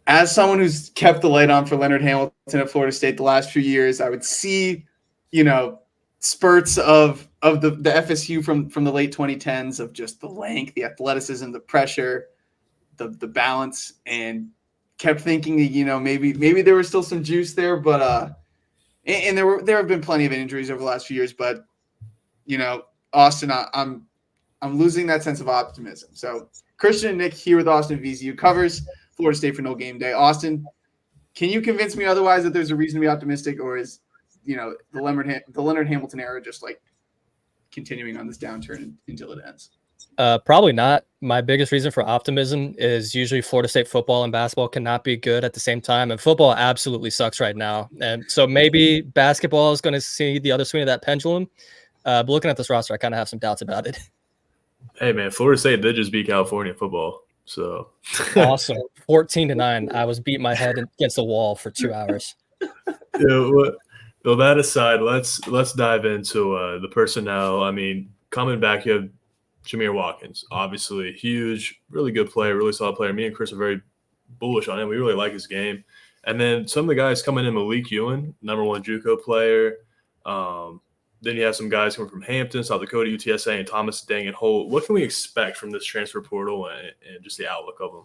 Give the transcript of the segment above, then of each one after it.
as someone who's kept the light on for Leonard Hamilton at Florida State the last few years, I would see, spurts of the FSU from the late 2010s of just the length, the athleticism, the pressure, the balance, and kept thinking, maybe there was still some juice there, but and there have been plenty of injuries over the last few years, but Austin, I'm losing that sense of optimism. So Christian and Nick here with Austin Veazey, who covers Florida State for Nole Gameday. Austin, can you convince me otherwise that there's a reason to be optimistic, or is the Leonard Hamilton era just like continuing on this downturn until it ends? Probably not. My biggest reason for optimism is usually Florida State football and basketball cannot be good at the same time, and football absolutely sucks right now. And so maybe basketball is going to see the other swing of that pendulum. But looking at this roster, I kind of have some doubts about it. Hey man, Florida State did just beat California football, so awesome. 14-9. I was beating my head against the wall for 2 hours. Well, that aside, let's dive into the personnel. I mean, coming back, you have Jamir Watkins, obviously huge, really good player, really solid player. Me and Chris are very bullish on him. We really like his game. And then some of the guys coming in, Malik Ewan, #1 JUCO player. Then you have some guys coming from Hampton, South Dakota, UTSA, and Thomas Dang and Holt. What can we expect from this transfer portal and just the outlook of them?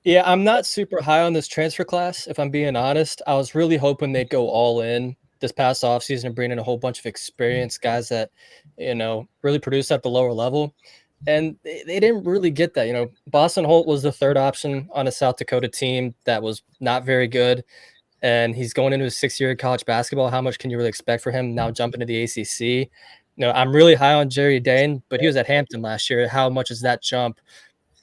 Yeah, I'm not super high on this transfer class, if I'm being honest. I was really hoping they'd go all in this past offseason and bring in a whole bunch of experienced guys that, really produced at the lower level. And they didn't really get that. Boston Holt was the third option on a South Dakota team that was not very good. And he's going into his 6th year of college basketball. How much can you really expect for him now jumping to the ACC? I'm really high on Jerry Dane, but he was at Hampton last year. How much is that jump,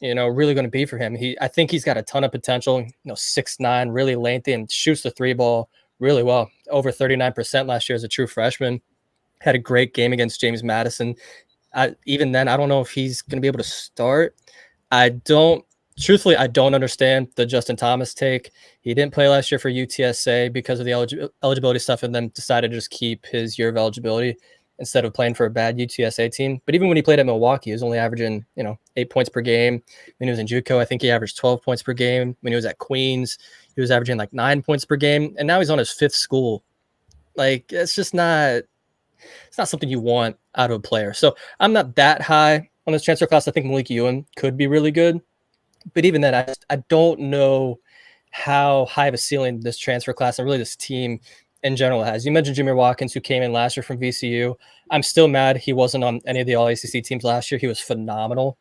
really going to be for him? I think he's got a ton of potential, 6'9", really lengthy, and shoots the 3-ball really well. Over 39% last year as a true freshman. Had a great game against James Madison. Even then, I don't know if he's going to be able to start. Truthfully, I don't understand the Justin Thomas take. He didn't play last year for UTSA because of the eligibility stuff, and then decided to just keep his year of eligibility instead of playing for a bad UTSA team. But even when he played at Milwaukee, he was only averaging, 8 points per game. When he was in JUCO, I think he averaged 12 points per game. When he was at Queens, he was averaging like 9 points per game. And now he's on his 5th school. Like, it's not something you want out of a player. So I'm not that high on this transfer class. I think Malik Ewan could be really good. But even then, I don't know how high of a ceiling this transfer class and really this team in general has. You mentioned Jamir Watkins, who came in last year from VCU. I'm still mad he wasn't on any of the All-ACC teams last year. He was phenomenal.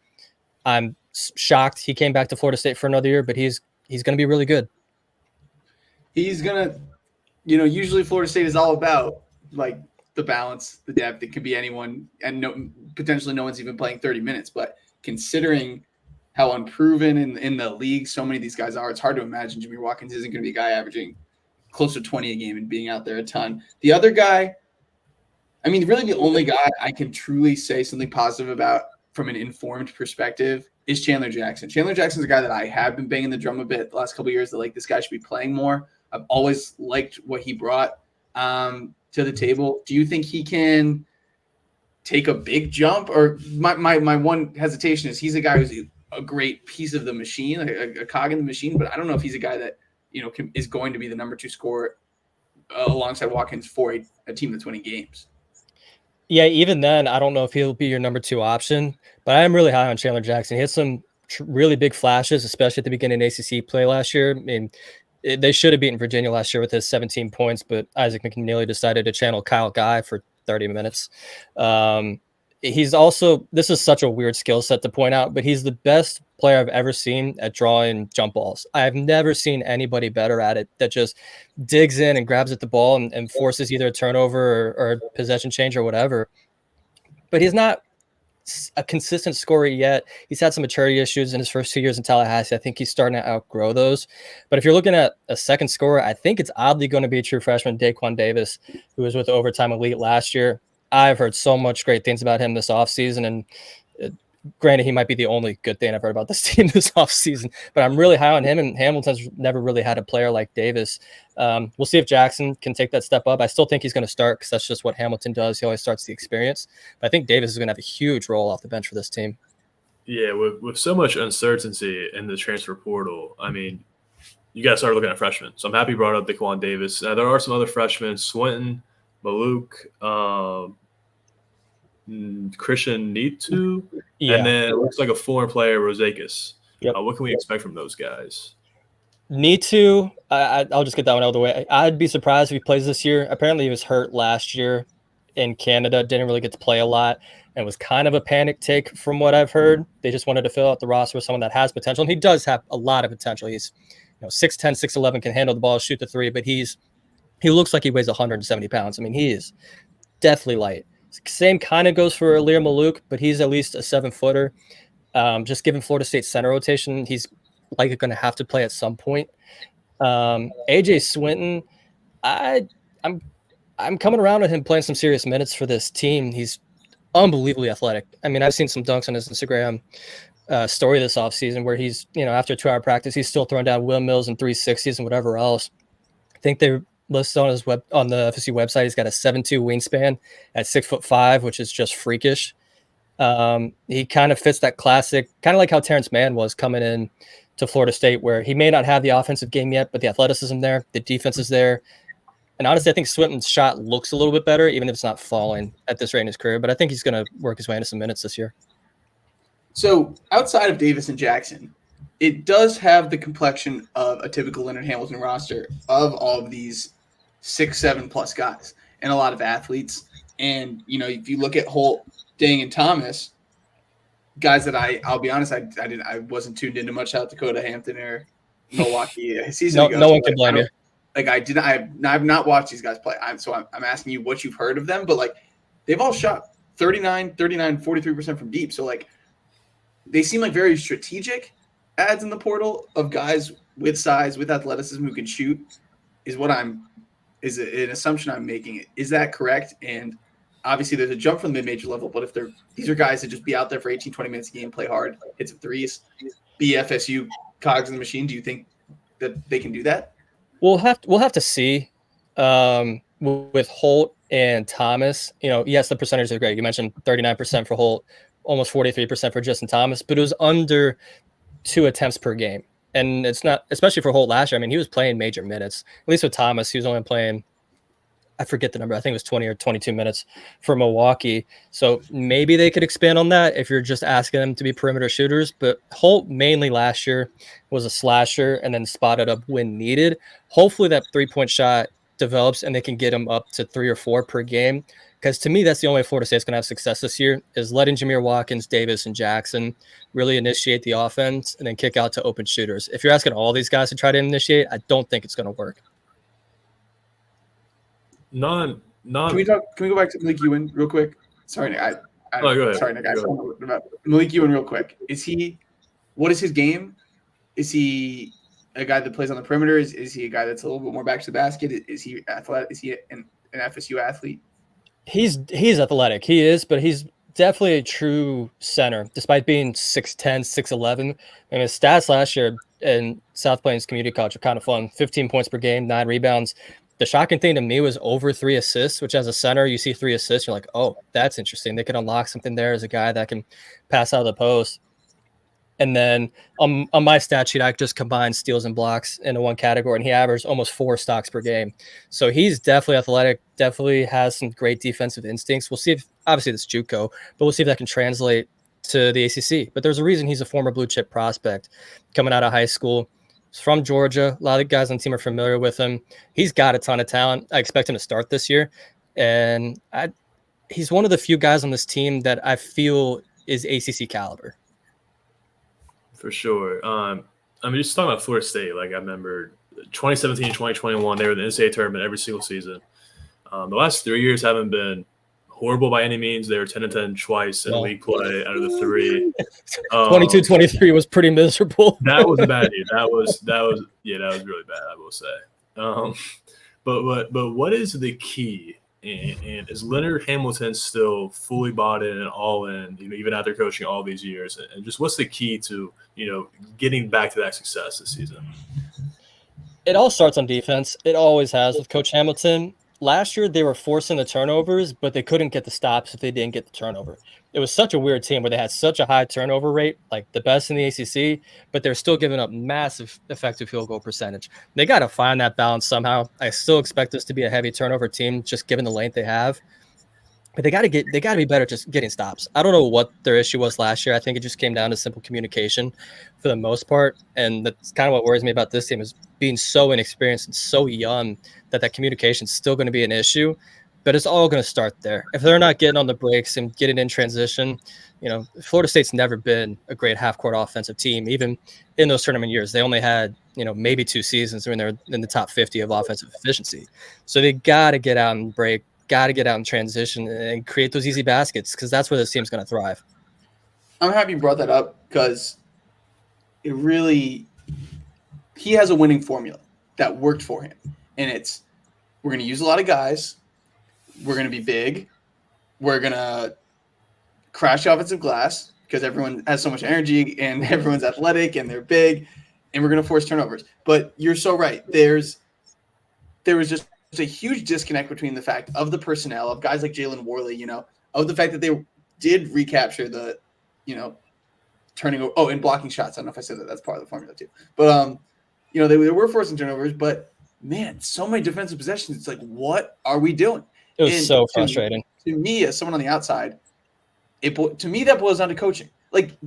I'm shocked he came back to Florida State for another year, but he's going to be really good. He's going to, usually Florida State is all about, like, the balance, the depth. It could be anyone, and potentially no one's even playing 30 minutes. But considering how unproven in the league so many of these guys are, it's hard to imagine Jamir Watkins isn't going to be a guy averaging close to 20 a game and being out there a ton. The other guy, really the only guy I can truly say something positive about from an informed perspective is Chandler Jackson. Chandler Jackson's a guy that I have been banging the drum a bit the last couple of years, that like this guy should be playing more. I've always liked what he brought to the table. Do you think he can take a big jump? Or my one hesitation is he's a guy who's a great piece of the machine, a cog in the machine, but I don't know if he's a guy that is going to be the number 2 scorer alongside Watkins for a team that's winning games. Yeah, even then, I don't know if he'll be your number 2 option, but I am really high on Chandler Jackson. He had some really big flashes, especially at the beginning of ACC play last year. They should have beaten Virginia last year with his 17 points, but Isaac McNeely decided to channel Kyle Guy for 30 minutes. He's also, this is such a weird skill set to point out, but he's the best player I've ever seen at drawing jump balls. I've never seen anybody better at it, that just digs in and grabs at the ball and forces either a turnover or a possession change or whatever. But he's not a consistent scorer yet. He's had some maturity issues in his first 2 years in Tallahassee. I think he's starting to outgrow those. But if you're looking at a second scorer, I think it's oddly going to be a true freshman, Daquan Davis, who was with the Overtime Elite last year. I've heard so much great things about him this offseason, and granted, he might be the only good thing I've heard about this team this offseason, but I'm really high on him, and Hamilton's never really had a player like Davis. We'll see if Jackson can take that step up. I still think he's going to start because that's just what Hamilton does. He always starts the experience. But I think Davis is going to have a huge role off the bench for this team. Yeah, with so much uncertainty in the transfer portal, you got to start looking at freshmen. So I'm happy you brought up Daquan Davis. There are some other freshmen: Swinton, Maluk, Christian Nitu, and then it looks like a foreign player, Rosakis. Yep. What can we expect from those guys? Need to. I'll just get that one out of the way. I'd be surprised if he plays this year. Apparently, he was hurt last year in Canada. Didn't really get to play a lot, and was kind of a panic take from what I've heard. They just wanted to fill out the roster with someone that has potential, and he does have a lot of potential. He's 6'10", 6'11", can handle the ball, shoot the three, but he looks like he weighs 170 pounds. I mean, he is deathly light. Same kind of goes for Alir Maluk, but he's at least a 7-footer. Just given Florida State's center rotation, he's likely going to have to play at some point. AJ Swinton, I'm coming around with him playing some serious minutes for this team. He's unbelievably athletic. I mean, I've seen some dunks on his Instagram story this offseason where he's, after a 2-hour practice, he's still throwing down windmills and 360s and whatever else. I think they listed on the FSU website. He's got a 7'2" wingspan at 6'5", which is just freakish. He kind of fits that classic, kind of like how Terrence Mann was coming in to Florida State, where he may not have the offensive game yet, but the athleticism there, the defense is there. And honestly, I think Swinton's shot looks a little bit better, even if it's not falling at this rate in his career. But I think he's going to work his way into some minutes this year. So outside of Davis and Jackson, it does have the complexion of a typical Leonard Hamilton roster of all of these 6'7" plus guys and a lot of athletes. And, if you look at Holt, Dang, and Thomas, guys that I'll be honest, I wasn't tuned into much South Dakota, Hampton, or Milwaukee a season ago. No one can blame you. I've not watched these guys play. I'm asking you what you've heard of them, but they've all shot 39, 43% from deep. So they seem like very strategic adds in the portal of guys with size, with athleticism who can shoot is an assumption I'm making. Is that correct? And obviously there's a jump from the mid-major level, but if these are guys that just be out there for 18, 20 minutes a game, play hard, hit some threes, be FSU cogs in the machine, do you think that they can do that? We'll have to see with Holt and Thomas. Yes, the percentages are great. You mentioned 39% for Holt, almost 43% for Justin Thomas, but it was under 2 attempts per game. And it's not, especially for Holt last year. I mean, he was playing major minutes. At least with Thomas, he was only playing, I forget the number. I think it was 20 or 22 minutes for Milwaukee. So maybe they could expand on that if you're just asking them to be perimeter shooters. But Holt mainly last year was a slasher and then spotted up when needed. Hopefully that 3-point shot develops and they can get him up to 3 or 4 per game. Because to me, that's the only way Florida State's going to have success this year is letting Jameer Watkins, Davis, and Jackson really initiate the offense and then kick out to open shooters. If you're asking all these guys to try to initiate, I don't think it's going to work. Can we go back to Malik Ewan real quick? Sorry, Nick. Go ahead. Sorry, Nick. Malik Ewan real quick. What is his game? Is he a guy that plays on the perimeter? Is he a guy that's a little bit more back to the basket? Is he athletic? Is he an FSU athlete? He's athletic. He is, but he's definitely a true center, despite being 6'10", 6'11". And his stats last year in South Plains Community College are kind of fun. 15 points per game, 9 rebounds. The shocking thing to me was over 3 assists, which as a center, you see 3 assists. You're like, oh, that's interesting. They could unlock something there as a guy that can pass out of the post. And then on my stat sheet, I just combined steals and blocks into one category, and he averaged almost 4 stocks per game. So he's definitely athletic, definitely has some great defensive instincts. We'll see if, obviously, this JUCO, but we'll see if that can translate to the ACC. But there's a reason he's a former blue chip prospect coming out of high school. He's from Georgia. A lot of the guys on the team are familiar with him. He's got a ton of talent. I expect him to start this year. And he's one of the few guys on this team that I feel is ACC caliber. For sure. Just talking about Florida State, I remember 2017, 2021, they were in the NCAA tournament every single season. The last 3 years haven't been horrible by any means. They were 10-10 twice in league play out of the 3. 22-23 was pretty miserable. That was a bad year. That was really bad, I will say. But what is the key? And is Leonard Hamilton still fully bought in and all in, even after coaching all these years? And just what's the key to, getting back to that success this season? It all starts on defense. It always has with Coach Hamilton. last year they were forcing the turnovers, but they couldn't get the stops if they didn't get the turnover. It was such a weird team where they had such a high turnover rate, like the best in the ACC, but they're still giving up massive effective field goal percentage. They got to find that balance somehow. I still expect this to be a heavy turnover team, just given the length they have. But they got to be better just getting stops. I don't know what their issue was last year. I think it just came down to simple communication for the most part. And that's kind of what worries me about this team is being so inexperienced and so young that communication is still going to be an issue. But it's all going to start there. If they're not getting on the breaks and getting in transition, Florida State's never been a great half-court offensive team. Even in those tournament years, they only had, maybe 2 seasons when they're in the top 50 of offensive efficiency. So they got to get out and break. Got to get out in transition and create those easy baskets because that's where this team's going to thrive. I'm happy you brought that up because he has a winning formula that worked for him. And it's, we're going to use a lot of guys. We're going to be big. We're going to crash the offensive glass because everyone has so much energy and everyone's athletic and they're big. And we're going to force turnovers. But you're so right. There was just a huge disconnect between the fact of the personnel of guys like Jalen Worley, of the fact that they did recapture the, turning over. Oh, and blocking shots. I don't know if I said that. That's part of the formula too. But, they were forcing turnovers. But, man, so many defensive possessions. It's like, what are we doing? It was so frustrating. To me, as someone on the outside, to me that boils down to coaching. Like,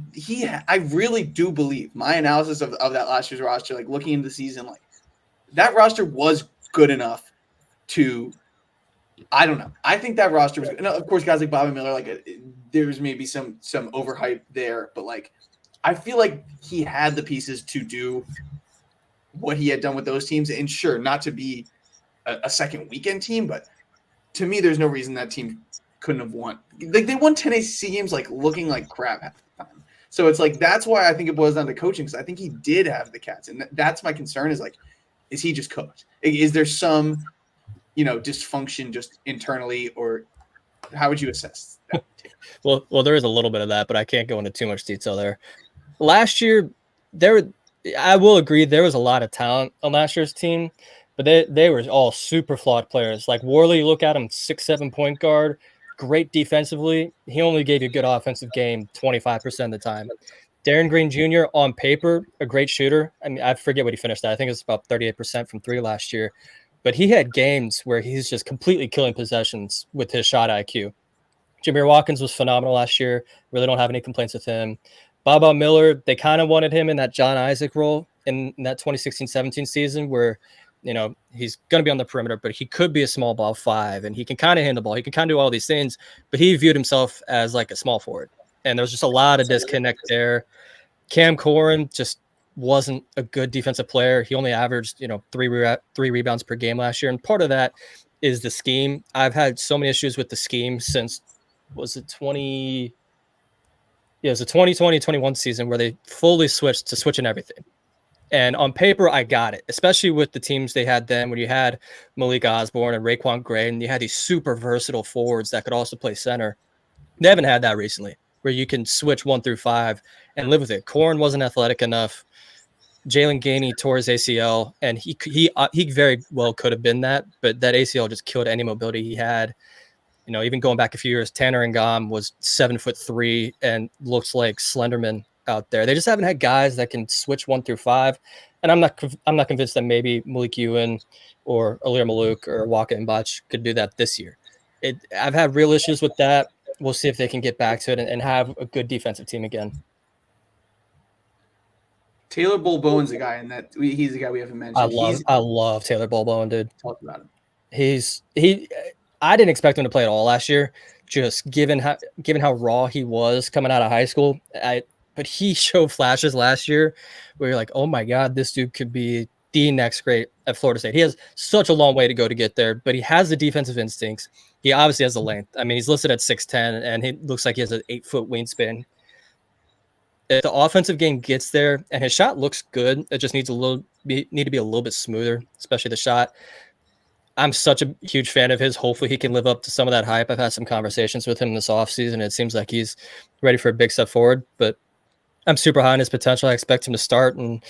I really do believe my analysis of that last year's roster, like looking into the season, like that roster was good enough to, I don't know. I think that roster was, of course, guys like Bobby Miller, like there's maybe some overhype there, but like I feel like he had the pieces to do what he had done with those teams. And sure, not to be a second weekend team, but to me, there's no reason that team couldn't have won. Like they won 10 ACC games, like looking like crap half the time. So it's like that's why I think it boils down to coaching because I think he did have the cats, and that's my concern is like, is he just coached? Is there some dysfunction just internally, or how would you assess that? Well, there is a little bit of that, but I can't go into too much detail there. Last year, I will agree there was a lot of talent on last year's team, but they were all super flawed players. Like Worley, look at him, 6'7" point guard, great defensively. He only gave you a good offensive game 25% of the time. Darren Green Jr. on paper, a great shooter. I mean, I forget what he finished at. I think it was about 38% from 3 last year. But he had games where he's just completely killing possessions with his shot IQ. Jameer Watkins was phenomenal last year. Really don't have any complaints with him. Baba Miller, they kind of wanted him in that John Isaac role in that 2016-17 season where, he's going to be on the perimeter, but he could be a small ball 5, and he can kind of handle the ball. He can kind of do all these things, but he viewed himself as like a small forward. And there's just a lot of disconnect there. Cam Corrin just wasn't a good defensive player. He only averaged, 3 rebounds per game last year. And part of that is the scheme. I've had so many issues with the scheme since, was it 2020-21 season where they fully switched to switching everything. And on paper, I got it, especially with the teams they had then when you had Malik Osborne and Raekwon Gray, and you had these super versatile forwards that could also play center. They haven't had that recently, where you can switch 1 through 5 and live with it. Corrin wasn't athletic enough. Jalen Gainey tore his ACL, and he very well could have been that, but that ACL just killed any mobility he had. Even going back a few years, Tanner Ngam was 7'3" and looks like Slenderman out there. They just haven't had guys that can switch 1 through 5, and I'm not convinced that maybe Malik Ewan or Alir Malouk or Waka Mbach could do that this year. I've had real issues with that. We'll see if they can get back to it and have a good defensive team again. Taylor Bull-Bowen's a guy, and he's the guy we haven't mentioned. I love Taylor Bull-Bowen, dude. Talk about him. I didn't expect him to play at all last year, just given how raw he was coming out of high school. But he showed flashes last year where you're like, oh my God, this dude could be the next great at Florida State. He has such a long way to go to get there, but he has the defensive instincts. He obviously has the length. I mean, he's listed at 6'10", and he looks like he has an 8-foot wingspan. If the offensive game gets there and his shot looks good, it just needs to be a little bit smoother, especially the shot. I'm such a huge fan of his. Hopefully he can live up to some of that hype. I've had some conversations with him this offseason. It seems like he's ready for a big step forward, but I'm super high on his potential. I expect him to start and,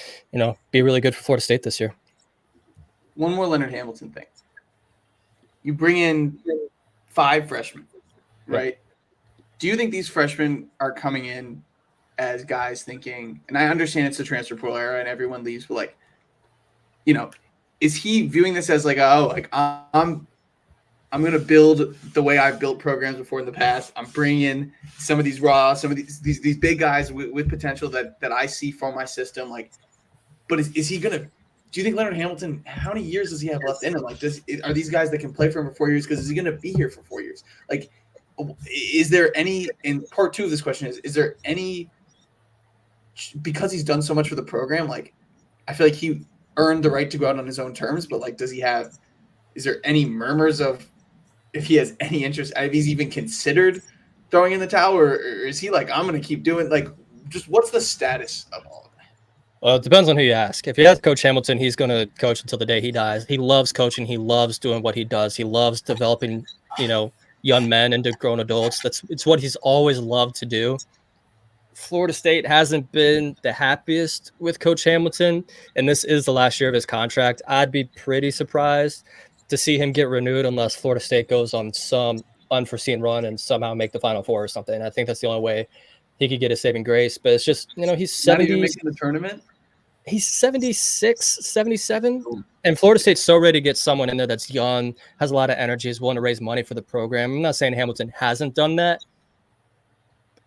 be really good for Florida State this year. One more Leonard Hamilton thing. you bring in 5 freshmen, right? Do you think these freshmen are coming in as guys thinking, and I understand it's the transfer portal era and everyone leaves, but like, you know, is he viewing this as like, oh, like I'm going to build the way I've built programs before in the past. I'm bringing in some of these these big guys with potential that I see for my system. Like, but is he going to? Do you think Leonard Hamilton? How many years does he have left in him? Like, are these guys that can play for him for 4 years? Because is he going to be here for 4 years? Like, is there any? And part 2 of this question is there any? Because he's done so much for the program, like I feel like he earned the right to go out on his own terms. But like, does he have? Is there any murmurs of if he has any interest? If he's even considered throwing in the towel, or is he like, I'm going to keep doing? Like, just what's the status of all of that? Well, it depends on who you ask. If you ask Coach Hamilton, he's going to coach until the day he dies. He loves coaching. He loves doing what he does. He loves developing, young men into grown adults. It's what he's always loved to do. Florida State hasn't been the happiest with Coach Hamilton, and this is the last year of his contract. I'd be pretty surprised to see him get renewed unless Florida State goes on some unforeseen run and somehow make the Final Four or something. I think that's the only way he could get a saving grace. But it's just, he's 70. Not even making the tournament? He's 76, 77. And Florida State's so ready to get someone in there that's young, has a lot of energy, is willing to raise money for the program. I'm not saying Hamilton hasn't done that.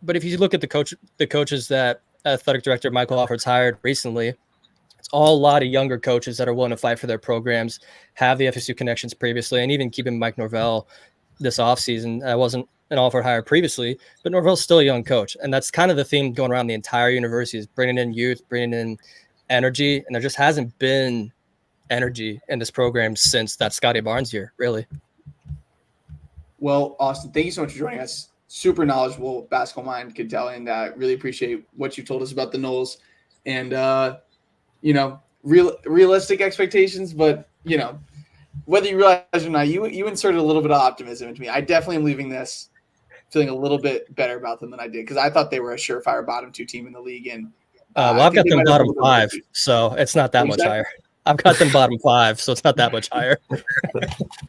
But if you look at the coaches that athletic director Michael Alford's hired recently, it's all a lot of younger coaches that are willing to fight for their programs, have the FSU connections previously, and even keeping Mike Norvell this offseason. I wasn't an Alford hire previously, but Norvell's still a young coach. And that's kind of the theme going around the entire university is bringing in youth, bringing in energy. And there just hasn't been energy in this program since that Scotty Barnes year, really. Well, Austin, thank you so much for joining us. Super knowledgeable basketball mind, could tell, and really appreciate what you told us about the Noles and, realistic expectations. But, whether you realize or not, you inserted a little bit of optimism into me. I definitely am leaving this feeling a little bit better about them than I did because I thought they were a surefire bottom 2 team in the league. And I've got them bottom 5, so it's not that much higher. I've got them bottom 5, so it's not that much higher.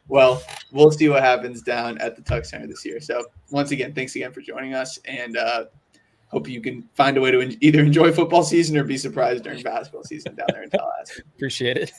Well, we'll see what happens down at the Tuck Center this year. So once again, thanks again for joining us, and hope you can find a way to either enjoy football season or be surprised during basketball season down there in Tallahassee. Appreciate it.